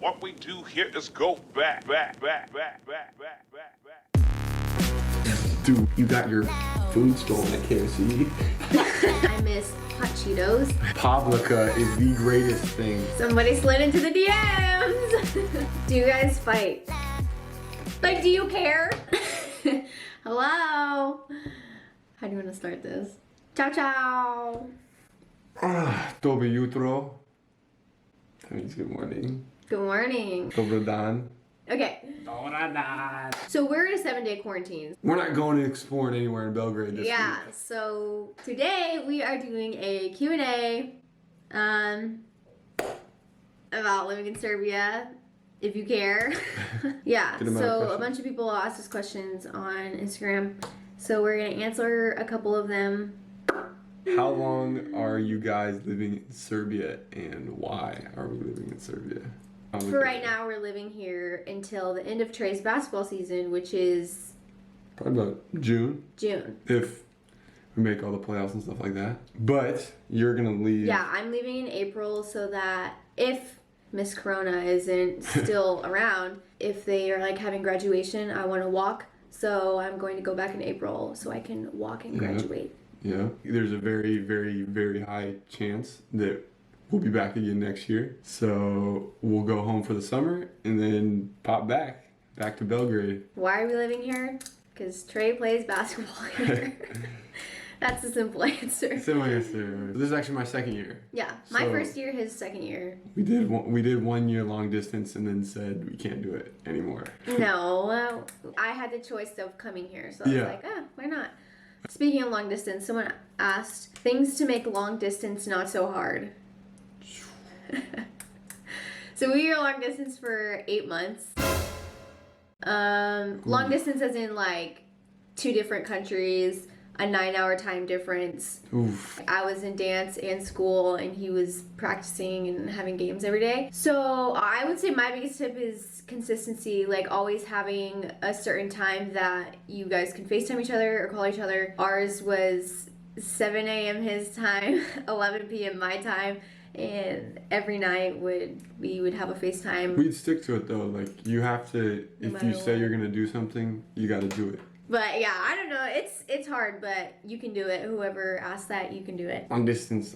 what we do here is go back. Dude, you got your food stolen at KFC. I miss hot Cheetos. Pavlika is the greatest thing. Somebody slid into the DMs. Do you guys fight? Like, do you care? Hello? How do you want to start this? Ciao, ciao. Dobre jutro. That means good morning. Good morning. Dobro dan. Okay. So we're in a 7-day quarantine. We're not going to exploring anywhere in Belgrade this week. Yeah, so today we are doing a Q&A about living in Serbia, if you care. Yeah, so a bunch of people asked us questions on Instagram, so we're going to answer a couple of them. How long are you guys living in Serbia, and why are we living in Serbia? For right now, we're living here until the end of Trey's basketball season, which is probably about June. If we make all the playoffs and stuff like that. But you're gonna leave. Yeah, I'm leaving in April so that if Miss Corona isn't still around, if they are like having graduation, I want to walk. So I'm going to go back in April so I can walk and graduate. Yeah, there's a very, very, very high chance that we'll be back again next year. So we'll go home for the summer and then pop back to Belgrade. Why are we living here? Because Trey plays basketball here. That's a simple answer. Simple answer. This is actually my second year. Yeah, my first year, his second year. We did 1 year long distance and then said we can't do it anymore. No, I had the choice of coming here, so I was like, why not? Speaking of long distance, someone asked things to make long distance not so hard. So we were long distance for 8 months. Long distance as in like 2 different countries, a 9-hour time difference. Oof. I was in dance and school and he was practicing and having games every day. So I would say my biggest tip is consistency, like always having a certain time that you guys can FaceTime each other or call each other. Ours was 7 a.m. his time, 11 p.m. my time. And every night we would have a FaceTime. We'd stick to it though. Like you have to, if you say you're gonna do something, you gotta do it. But yeah, I don't know. It's hard, but you can do it. Whoever asked that, you can do it. Long distance,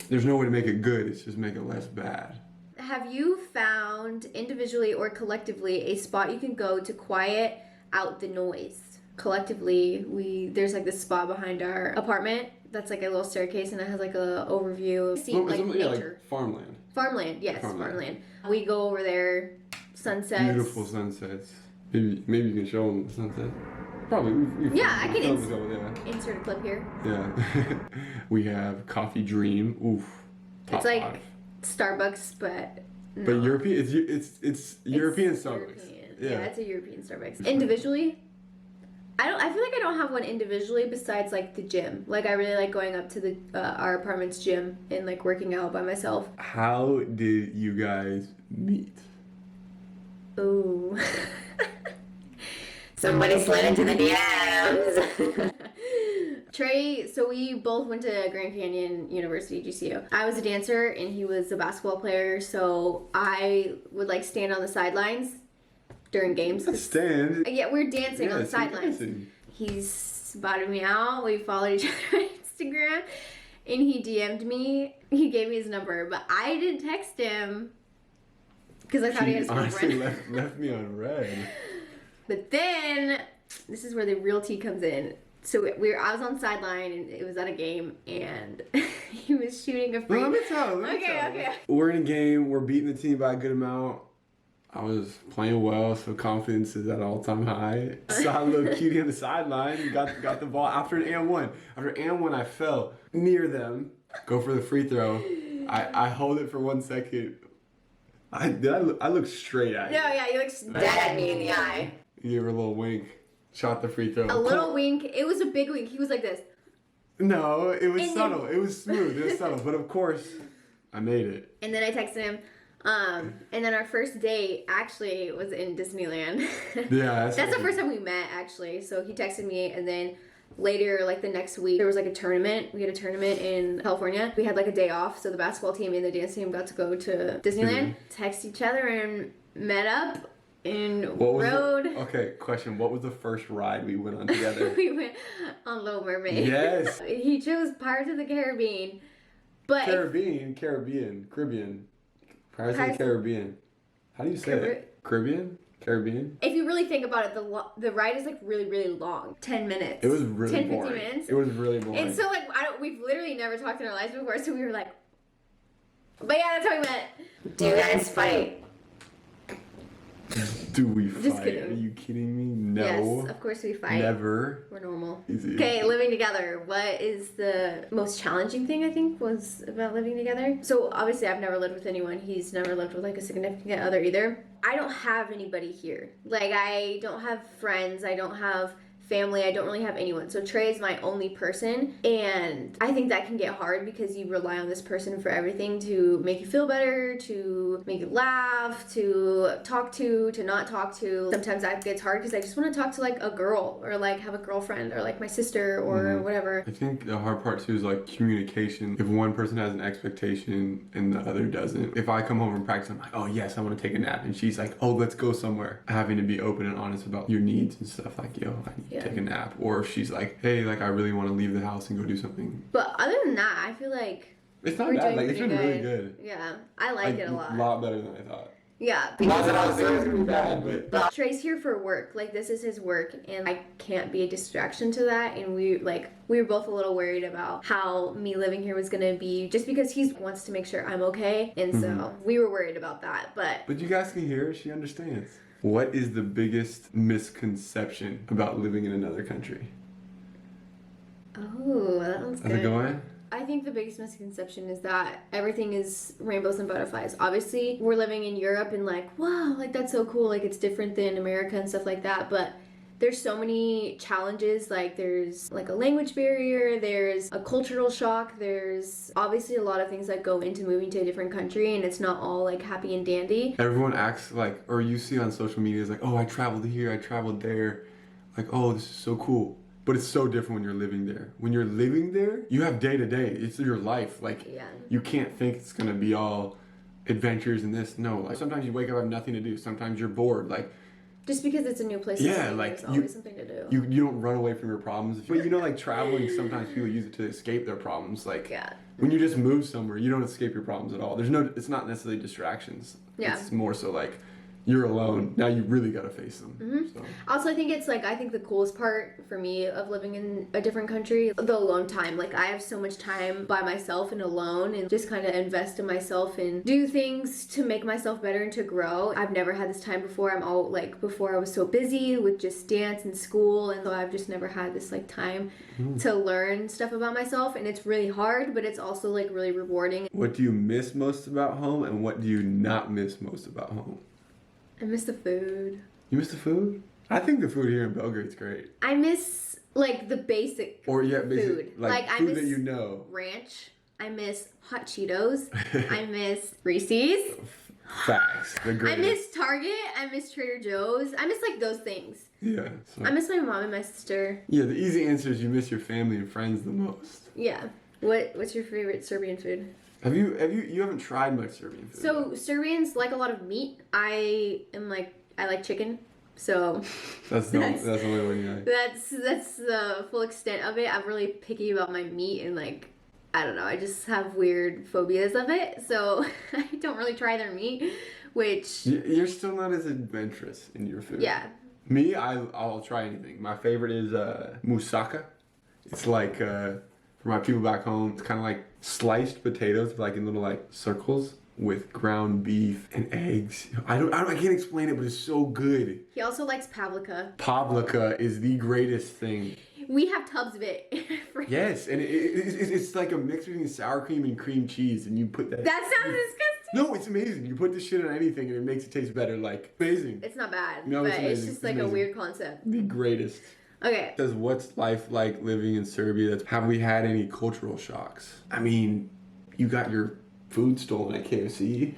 there's no way to make it good. It's just make it less bad. Have you found individually or collectively a spot you can go to quiet out the noise? Collectively, there's like this spot behind our apartment that's like a little staircase and it has like a overview. See like nature. Like farmland. Farmland, yes, farmland. We go over there, sunsets. Beautiful sunsets. Maybe you can show them the sunset. Probably. I can insert a clip here. Yeah. We have Coffee Dream. Oof. It's like 5. Starbucks, but no. But European. It's European Starbucks. European. Yeah, it's a European Starbucks. Individually, I feel like I don't have one individually besides like the gym. Like I really like going up to our apartment's gym and like working out by myself. How did you guys meet? Ooh. Somebody slid into the DMs. Trey, so we both went to Grand Canyon University, GCU. I was a dancer and he was a basketball player, so I would like stand on the sidelines during games. Stand? Yeah, we're dancing on the sidelines. He spotted me out. We followed each other on Instagram and he DM'd me. He gave me his number, but I didn't text him because I thought he had his girlfriend. left me on red. But then, this is where the real tea comes in. So I was on sideline and it was at a game and he was shooting a free. Let me tell. Okay. We're in a game. We're beating the team by a good amount. I was playing well, so confidence is at an all-time high. Saw a little cutie on the sideline. Got the ball after an and one. After an and one, I fell near them. Go for the free throw. I hold it for 1 second. I looked straight at you. No, yeah, you looked dead at me in the eye. You gave her a little wink. Shot the free throw. A little wink. It was a big wink. He was like this. No, it was subtle. It was smooth. It was subtle. But of course, I made it. And then I texted him. And then our first date actually was in Disneyland. Yeah. That's the first time we met, actually. So he texted me, and then later, like the next week, there was like a tournament. We had a tournament in California. We had like a day off, so the basketball team and the dance team got to go to Disneyland, text each other, and met up and rode. Okay, question. What was the first ride we went on together? We went on Little Mermaid. Yes. He chose Pirates of the Caribbean. But Caribbean. Pirates of the Caribbean. How do you say it? Caribbean? If you really think about it, the ride is like really, really long. 10 minutes. It was really 10, boring. 15 minutes. It was really boring. And so like we've literally never talked in our lives before, so we were like, but yeah, that's how we met. Do you guys fight? Do we fight? Just kidding. Are you kidding me? No. Yes, of course we fight. Never. We're normal. Easy. Okay, living together. What is the most challenging thing I think was about living together? So obviously I've never lived with anyone. He's never lived with like a significant other either. I don't have anybody here. Like I don't have friends. I don't have family. I don't really have anyone. So Trey is my only person, and I think that can get hard because you rely on this person for everything, to make you feel better, to make you laugh, to talk to not talk to. Sometimes that gets hard because I just want to talk to like a girl, or like have a girlfriend, or like my sister, or whatever. I think the hard part too is like communication. If one person has an expectation and the other doesn't. If I come home from practice, I'm like, oh yes, I want to take a nap, and she's like, oh, let's go somewhere. Having to be open and honest about your needs and stuff, like, yo, I need take a nap. Or if she's like, hey, like I really want to leave the house and go do something. But other than that, I feel like it's not bad. Like it's been really good. Yeah, I like it a lot. A lot better than I thought. Yeah. Not that I was saying it was gonna be bad, but Trey's here for work. Like this is his work, and I can't be a distraction to that. And we were both a little worried about how me living here was gonna be, just because he wants to make sure I'm okay, and so we were worried about that. But you guys can hear her. She understands. What is the biggest misconception about living in another country? Oh, that one's good. How's it going? I think the biggest misconception is that everything is rainbows and butterflies. Obviously, we're living in Europe and like, wow, like that's so cool. Like it's different than America and stuff like that. But there's so many challenges. Like there's like a language barrier, there's a cultural shock, there's obviously a lot of things that go into moving to a different country, and it's not all like happy and dandy. Everyone acts like, or you see on social media, is like, oh, I traveled here, I traveled there. Like, oh, this is so cool. But it's so different when you're living there. When you're living there, you have day to day. It's your life. Like, you can't think it's gonna be all adventures and this. No, like sometimes you wake up and have nothing to do. Sometimes you're bored. Like, just because it's a new place, like there's always something to do. You don't run away from your problems. But you know, like traveling, sometimes people use it to escape their problems. Like when you just move somewhere, you don't escape your problems at all. It's not necessarily distractions. Yeah. It's more so like you're alone. Now you really gotta face them. So. Also, I think it's like, I think the coolest part for me of living in a different country, the alone time. Like I have so much time by myself and alone, and just kind of invest in myself and do things to make myself better and to grow. I've never had this time before. Before I was so busy with just dance and school, and so I've just never had this like time to learn stuff about myself, and it's really hard, but it's also like really rewarding. What do you miss most about home, and what do you not miss most about home? I miss the food. You miss the food? I think the food here in Belgrade's great. I miss like the basic food. Like I food miss that you know. Ranch. I miss hot Cheetos. I miss Reese's. Facts. The greatest. I miss Target. I miss Trader Joe's. I miss like those things. Yeah. So. I miss my mom and my sister. Yeah, the easy answer is you miss your family and friends the most. Yeah. What's your favorite Serbian food? You haven't tried much Serbian food? So Serbians like a lot of meat. I like chicken. So that's the only one you like. That's the full extent of it. I'm really picky about my meat, and like I don't know, I just have weird phobias of it. So I don't really try their meat, which you're still not as adventurous in your food. Yeah. Me, I'll try anything. My favorite is moussaka. It's like for my people back home, it's kind of like sliced potatoes, like in little like circles, with ground beef and eggs. I can't explain it, but it's so good. He also likes pavlika. Pavlika is the greatest thing. We have tubs of it. Yes, and it's like a mix between sour cream and cream cheese, and you put that. That sounds disgusting. No, it's amazing. You put this shit on anything, and it makes it taste better. Like amazing. It's not bad. No, but it's just like a weird concept. The greatest. Okay. It says, what's life like living in Serbia? Have we had any cultural shocks? I mean, you got your food stolen at KFC.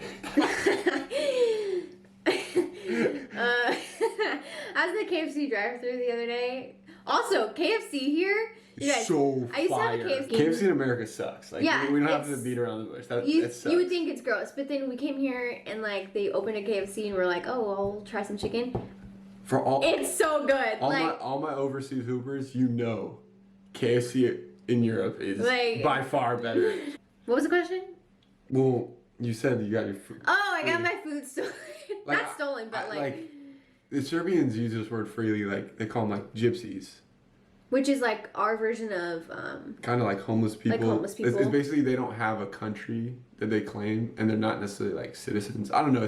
I was in the KFC drive-thru the other day. Also, KFC here. You guys, So I used to have a fire. KFC. KFC in America sucks. Like, Yeah, we don't have to it's- beat around the bush. You It sucks. would think it's gross, but then we came here and like they opened a KFC and we're like, oh, I'll try some chicken. For all It's so good. all my overseas hoopers, you know, KFC in Europe is Like- by far better. What was the question? Well, you said you got your food. Oh, I got my food stolen. Like, Not stolen, but like, the Serbians use this word freely. Like they call them like gypsies. which is like our version of Kind of like homeless people. homeless It's people. basically they don't have a country that they claim, and they're not necessarily like citizens. I don't know.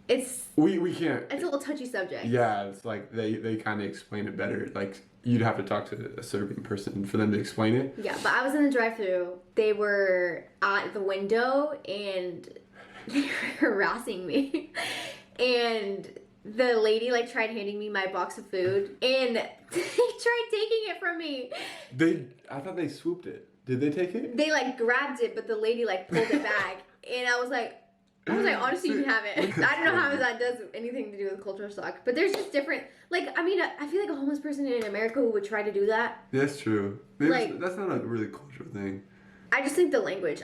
it's We can't. a little touchy subject. Yeah, it's like they kind of explain it better. Like you'd have to talk to a Serbian person for them to explain it. Yeah, but I was in the drive-thru. They were at the window and they were harassing me, and the lady like tried handing me my box of food, and they tried taking it from me. I thought they swooped it. Did they take it? They like grabbed it, but the lady like pulled it back, and I was like, honestly, you can have it. I don't know how that does anything to do with cultural shock, but there's just different. Like, I mean, I feel like a homeless person in America who would try to do that. That's true. Like- That's not a really cultural thing. I just think the language.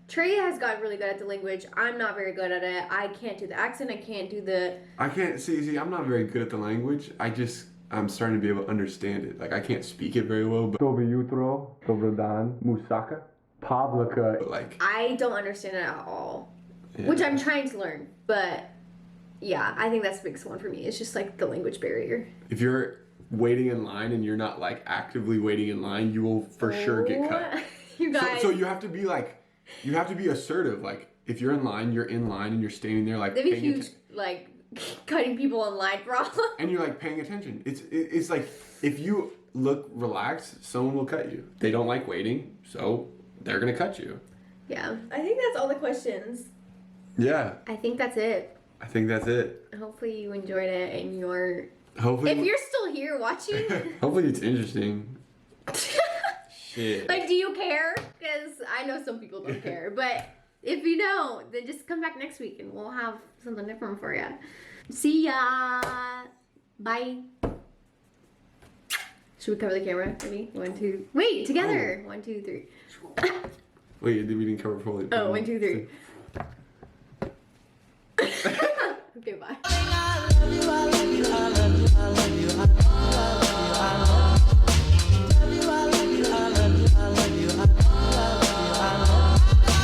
Trey has gotten really good at the language. I'm not very good at it. I can't do the accent. I can't do the. I can't see. I'm not very good at the language. I'm starting to be able to understand it. Like I can't speak it very well. But Dobre jutro, dobar dan, musaka, pavlaka. Like I don't understand it at all, yeah. which I'm trying to learn. But yeah, I think that's the biggest one for me. It's just like the language barrier. If you're waiting in line and you're not like actively waiting in line, you will for sure get cut. You guys. So you have to be assertive. Like if you're in line and you're standing there like They have a paying huge like cutting people in line problem. and you're like paying attention. It's like if you look relaxed, someone will cut you. They don't like waiting, so they're gonna cut you. Yeah, I think that's all the questions. Yeah, I think that's it. I think that's it. Hopefully you enjoyed it and you're. Hopefully, If you're still here watching. hopefully it's interesting. Shit. Like, do you care? Because I know some people don't care. But if you don't, then just come back next week and we'll have something different for you. See ya. Bye. Should we cover the camera? Maybe? 1, 2. Wait, together. 1, 2, 3. Wait, we didn't cover fully. Oh, 1, 2, 3.